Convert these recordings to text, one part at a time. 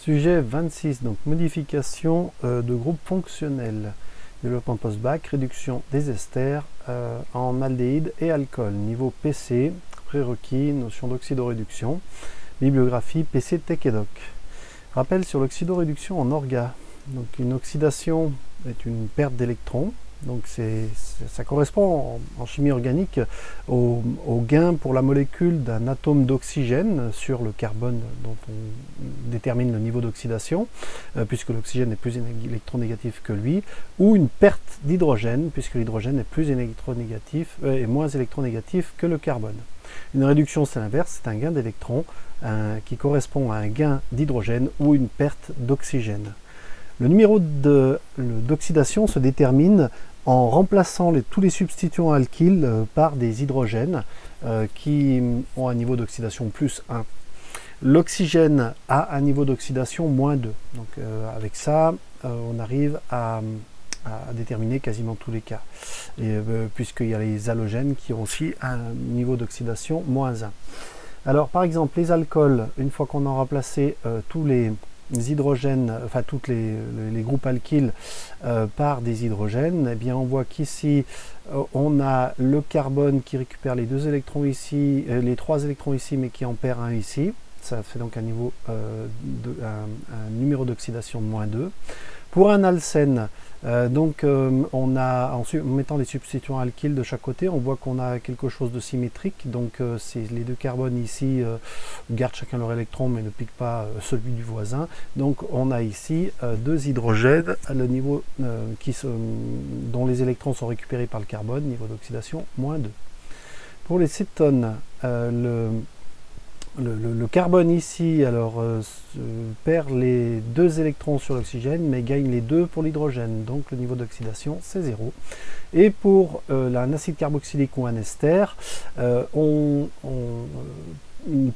Sujet 26, donc modification de groupe fonctionnel. Développement post-bac, réduction des esters en aldéhyde et alcool. Niveau PC, prérequis, notion d'oxydoréduction. Bibliographie PC Tech et Doc. Rappel sur l'oxydoréduction en orga. Donc une oxydation est une perte d'électrons. Donc ça correspond en chimie organique au gain pour la molécule d'un atome d'oxygène sur le carbone dont on détermine le niveau d'oxydation, puisque l'oxygène est plus électronégatif que lui, ou une perte d'hydrogène, puisque l'hydrogène est plus électronégatif et moins électronégatif que le carbone. Une réduction, c'est l'inverse, c'est un gain d'électrons qui correspond à un gain d'hydrogène ou une perte d'oxygène. Le numéro d'oxydation se détermine en remplaçant tous les substituants alkyles par des hydrogènes qui ont un niveau d'oxydation plus 1. L'oxygène a un niveau d'oxydation moins 2. Donc avec ça, on arrive à déterminer quasiment tous les cas. Puisqu'il y a les halogènes qui ont aussi un niveau d'oxydation moins 1. Alors par exemple, les alcools, une fois qu'on a remplacé tous les hydrogènes, enfin tous les groupes alkyles par des hydrogènes, eh bien on voit qu'ici on a le carbone qui récupère les 2 électrons ici, les 3 électrons ici, mais qui en perd un ici. Ça fait donc un numéro d'oxydation de moins 2. Pour un alcène, on a, en mettant les substituants alkyles de chaque côté, on voit qu'on a quelque chose de symétrique. Donc les 2 carbones ici gardent chacun leur électron mais ne piquent pas celui du voisin. Donc on a ici 2 hydrogènes à le niveau dont les électrons sont récupérés par le carbone, niveau d'oxydation moins 2. Pour les cétones, le carbone ici perd les 2 électrons sur l'oxygène mais gagne les 2 pour l'hydrogène, donc le niveau d'oxydation c'est 0. Et pour un acide carboxylique ou un ester, il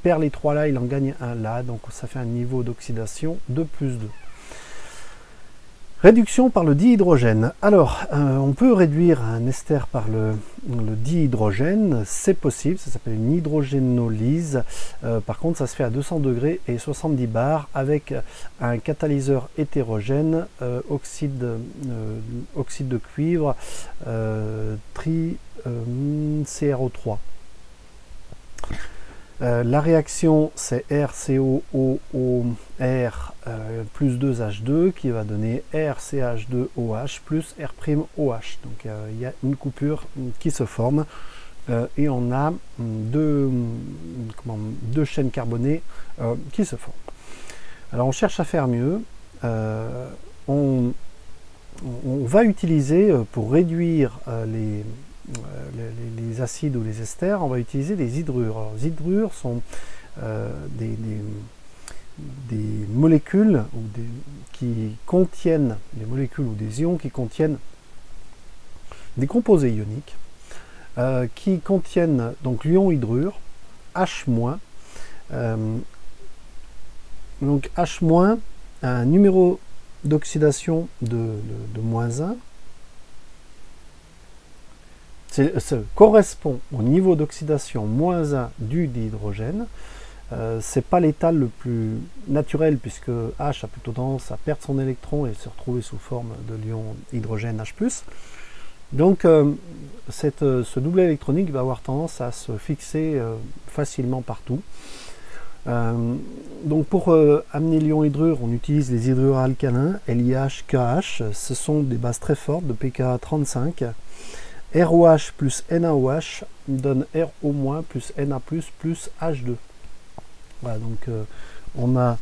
perd les 3 là, il en gagne un là, donc ça fait un niveau d'oxydation de plus 2. Réduction par le dihydrogène. Alors, on peut réduire un ester par le dihydrogène, c'est possible, ça s'appelle une hydrogénolyse. Par contre, ça se fait à 200 degrés et 70 bars avec un catalyseur hétérogène, oxyde de cuivre, CrO3. La réaction c'est RCOOR plus 2H2 qui va donner RCH2OH plus R'OH. Donc il y a une coupure qui se forme et on a deux chaînes carbonées qui se forment. Alors on cherche à faire mieux. On va utiliser pour réduire les acides ou les esters, on va utiliser des hydrures. Alors, les hydrures sont des molécules qui contiennent, des molécules ou des ions qui contiennent des composés ioniques qui contiennent donc l'ion hydrure H-. Donc H- a un numéro d'oxydation de moins 1. Ça correspond au niveau d'oxydation moins 1 du dihydrogène. C'est pas l'état le plus naturel puisque H a plutôt tendance à perdre son électron et se retrouver sous forme de l'ion hydrogène H+. Donc ce doublet électronique va avoir tendance à se fixer facilement partout. Donc pour amener l'ion hydrure, on utilise les hydrures alcalins, LiH, KH. Ce sont des bases très fortes de pKa 35. ROH plus NaOH donne RO- plus Na+, plus H2. Voilà, donc on a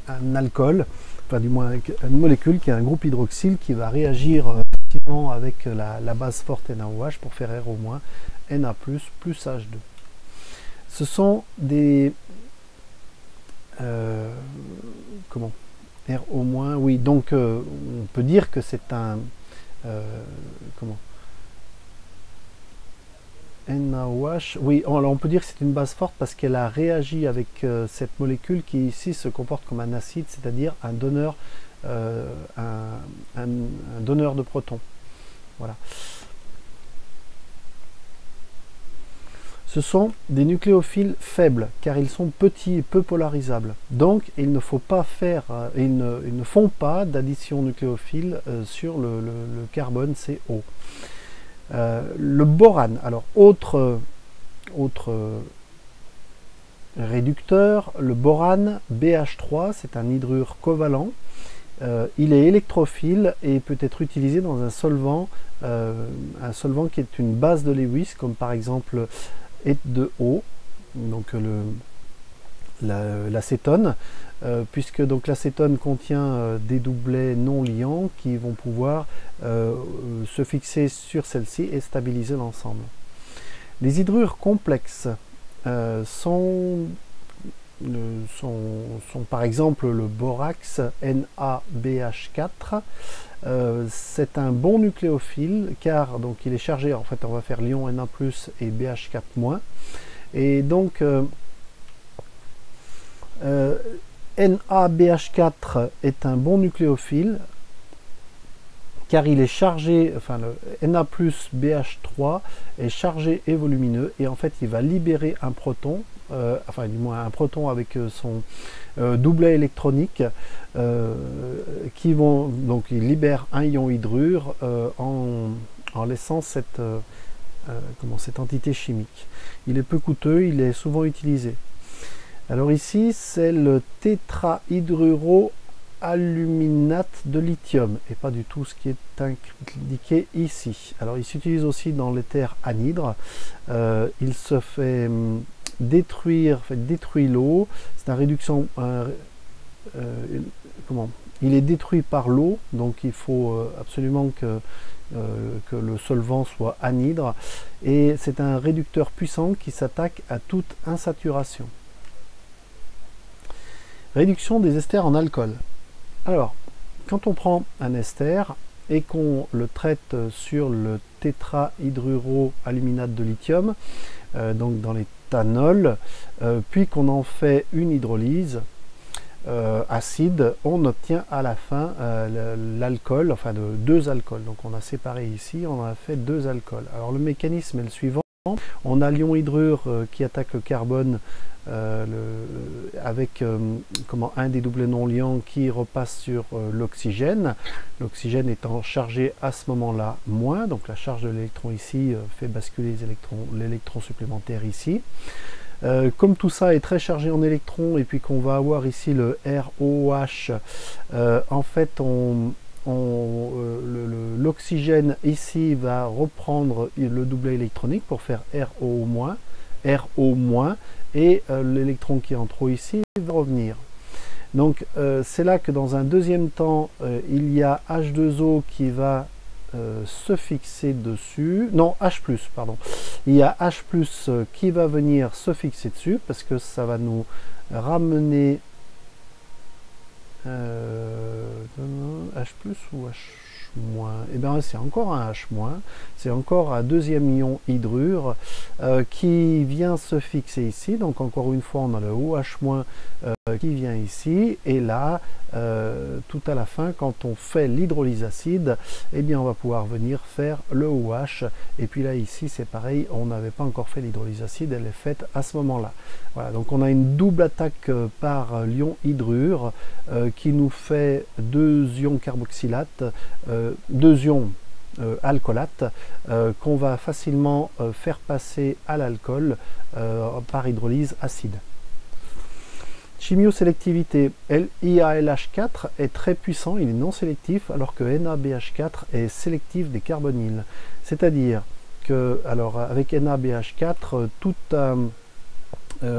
un alcool, enfin du moins une molécule qui a un groupe hydroxyle qui va réagir facilement avec la base forte NaOH pour faire RO-, Na+, plus H2. Ce sont des... RO-, oui, donc on peut dire que c'est un NaOH, oui, alors on peut dire que c'est une base forte parce qu'elle a réagi avec cette molécule qui ici se comporte comme un acide, c'est-à-dire un donneur de protons. Voilà. Ce sont des nucléophiles faibles, car ils sont petits et peu polarisables. Donc, il ne faut pas faire, ils ne font pas d'addition nucléophile sur le carbone CO. Le borane, alors autre réducteur, le borane BH3, c'est un hydrure covalent. Il est électrophile et peut être utilisé dans un solvant qui est une base de Lewis, comme par exemple E2O, donc l'acétone, puisque donc l'acétone contient des doublets non liants qui vont pouvoir se fixer sur celle-ci et stabiliser l'ensemble. Les hydrures complexes sont par exemple le borax NaBH4. C'est un bon nucléophile car donc il est chargé, en fait on va faire l'ion Na+ et BH4-. Et donc NaBH4 est un bon nucléophile car il est chargé, enfin le Na+ BH3 est chargé et volumineux, et en fait il va libérer un proton, enfin du moins un proton avec son doublet électronique, qui vont donc il libère un ion hydrure en laissant cette entité chimique. Il est peu coûteux, il est souvent utilisé. Alors ici c'est le tétrahydruroaluminate de lithium et pas du tout ce qui est indiqué ici. Alors il s'utilise aussi dans l'éther anhydre. Il se fait détruit l'eau. C'est une réduction. Il est détruit par l'eau, donc il faut absolument que le solvant soit anhydre, et c'est un réducteur puissant qui s'attaque à toute insaturation. Réduction des esters en alcool. Alors, quand on prend un ester et qu'on le traite sur le tétrahydruroaluminate de lithium, donc dans l'éthanol, puis qu'on en fait une hydrolyse acide, on obtient à la fin l'alcool, enfin deux alcools. Donc on a séparé ici, on a fait deux alcools. Alors le mécanisme est le suivant. On a l'ion hydrure qui attaque le carbone avec un des doublets non liants qui repasse sur l'oxygène. L'oxygène étant chargé à ce moment-là moins, donc la charge de l'électron ici fait basculer l'électron supplémentaire ici. Comme tout ça est très chargé en électrons et puis qu'on va avoir ici le ROH, en fait l'oxygène ici va reprendre le doublet électronique pour faire RO-, et l'électron qui est en trop ici va revenir. Donc c'est là que dans un deuxième temps il y a H2O qui va se fixer dessus, non H+, pardon, il y a H+ qui va venir se fixer dessus parce que ça va nous ramener H+ ou H-, et bien c'est encore un H-, c'est encore un deuxième ion hydrure qui vient se fixer ici. Donc encore une fois on a le OH- qui vient ici, et là tout à la fin quand on fait l'hydrolyse acide, eh bien on va pouvoir venir faire le OH, et puis là ici c'est pareil, on n'avait pas encore fait l'hydrolyse acide, elle est faite à ce moment là. Voilà, donc on a une double attaque par l'ion hydrure qui nous fait deux ions carboxylates, deux ions alcoolates qu'on va facilement faire passer à l'alcool par hydrolyse acide. Chimiosélectivité, LiALH4 est très puissant, il est non sélectif, alors que NaBH4 est sélectif des carbonyles. C'est-à-dire que, alors avec NaBH4,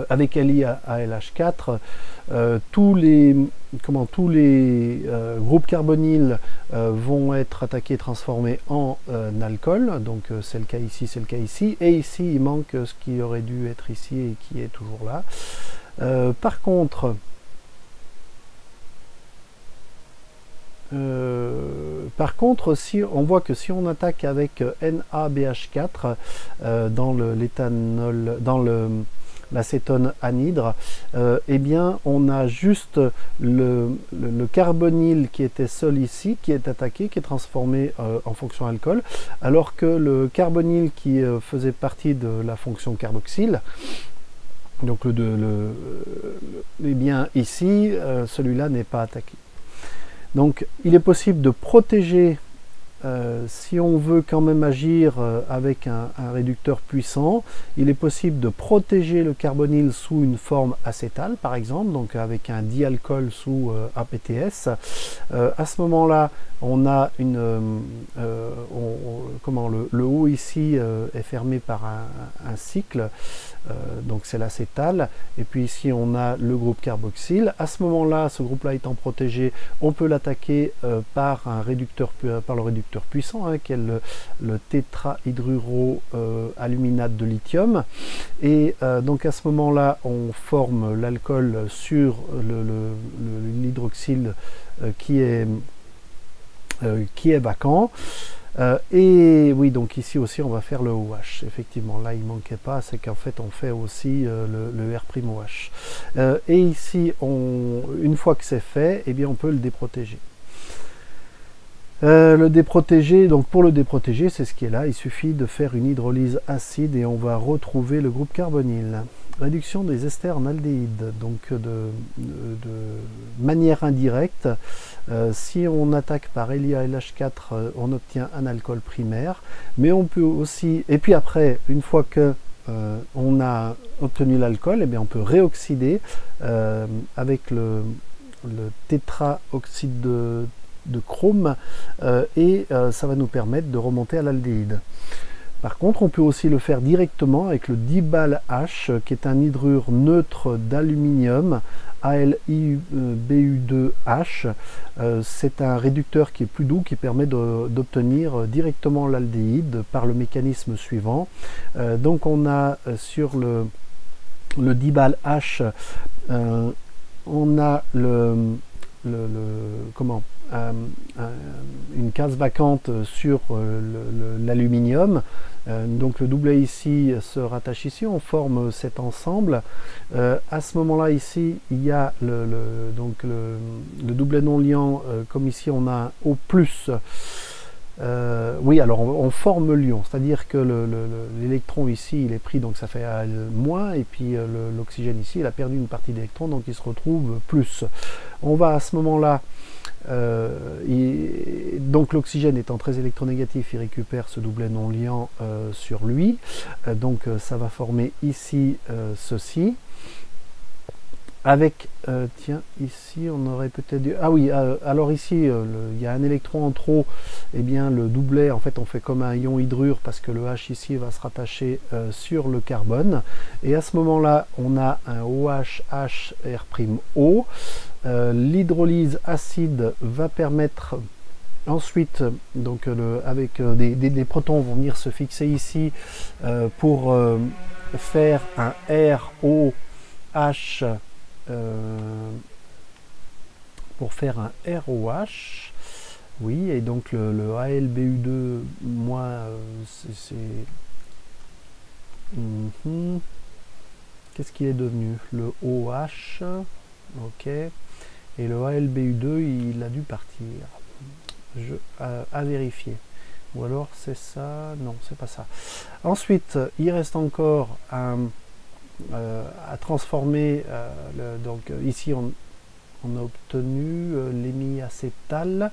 avec LiALH4, tous les groupes carbonyles vont être attaqués et transformés en alcool. Donc c'est le cas ici, c'est le cas ici, et ici il manque ce qui aurait dû être ici et qui est toujours là. Par contre, si on voit que si on attaque avec NaBH4 dans l'acétone anhydre, eh bien on a juste le carbonyle qui était seul ici, qui est attaqué, qui est transformé en fonction alcool, alors que le carbonyle qui faisait partie de la fonction carboxyle, donc eh bien ici, celui-là n'est pas attaqué. Donc il est possible de protéger, si on veut quand même agir avec un réducteur puissant, il est possible de protéger le carbonyle sous une forme acétale, par exemple, donc avec un dialcool sous APTS. À ce moment-là, on a le haut ici est fermé par un cycle, donc c'est l'acétale, et puis ici on a le groupe carboxyle. À ce moment-là, ce groupe-là étant protégé, on peut l'attaquer par le réducteur puissant, hein, qui est le tétrahydruroaluminate de lithium, et donc à ce moment-là, on forme l'alcool sur l'hydroxyle qui est vacant. Et oui, donc ici aussi on va faire le OH. Effectivement, là il ne manquait pas, c'est qu'en fait on fait aussi le R'-OH. Et ici, une fois que c'est fait, eh bien on peut le déprotéger. Le déprotéger, donc pour le déprotéger, c'est ce qui est là, il suffit de faire une hydrolyse acide et on va retrouver le groupe carbonyle. Réduction des esters en aldéhyde, donc de manière indirecte. Si on attaque par LiALH4, on obtient un alcool primaire, mais on peut aussi, et puis après, une fois que on a obtenu l'alcool, eh bien on peut réoxyder avec le tétraoxyde de chrome, et ça va nous permettre de remonter à l'aldéhyde. Par contre, on peut aussi le faire directement avec le DiBal-H, qui est un hydrure neutre d'aluminium, AlIBu2H. C'est un réducteur qui est plus doux, qui permet d'obtenir directement l'aldéhyde par le mécanisme suivant. Donc on a sur le DiBal-H, on a une case vacante sur l'aluminium. Donc le doublet ici se rattache ici, on forme cet ensemble. À ce moment-là ici, il y a le doublet non liant, comme ici on a un O+. Oui, alors on forme l'ion, c'est-à-dire que l'électron ici il est pris, donc ça fait Al-, et puis l'oxygène ici il a perdu une partie d'électrons, donc il se retrouve plus. On va à ce moment-là, donc l'oxygène étant très électronégatif, il récupère ce doublet non liant sur lui, donc ça va former ici ceci. Avec, tiens, ici on aurait peut-être dû... Ah oui, alors ici il y a un électron en trop, et bien le doublet, en fait on fait comme un ion hydrure parce que le H ici va se rattacher sur le carbone, et à ce moment-là on a un OH-HR'-O. L'hydrolyse acide va permettre ensuite, donc avec des protons vont venir se fixer ici pour faire un ROH, ROH, oui, et donc le AlBu2, c'est qu'est-ce qu'il est devenu? Le OH, ok, et le AlBu2 il a dû partir, à vérifier, ou alors c'est ça, non c'est pas ça. Ensuite il reste encore à transformer, donc ici on a obtenu l'hémiacétal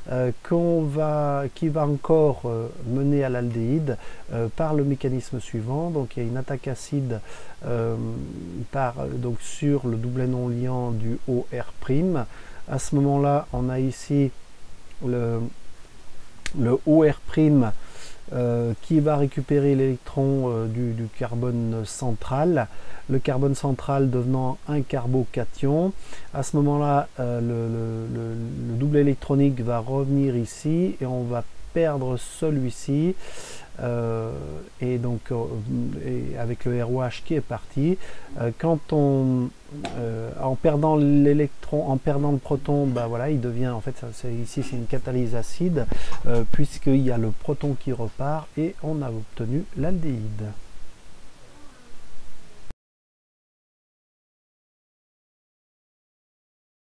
qui va encore mener à l'aldéhyde par le mécanisme suivant. Donc il y a une attaque acide donc sur le doublet non liant du OR'. À ce moment-là, on a ici le OR' qui va récupérer l'électron du carbone central, le carbone central devenant un carbocation. À ce moment-là, le doublet électronique va revenir ici et on va perdre celui-ci, et donc avec le ROH qui est parti, quand en perdant l'électron, en perdant le proton, bah voilà, il devient, en fait ici c'est une catalyse acide, puisqu'il y a le proton qui repart et on a obtenu l'aldéhyde.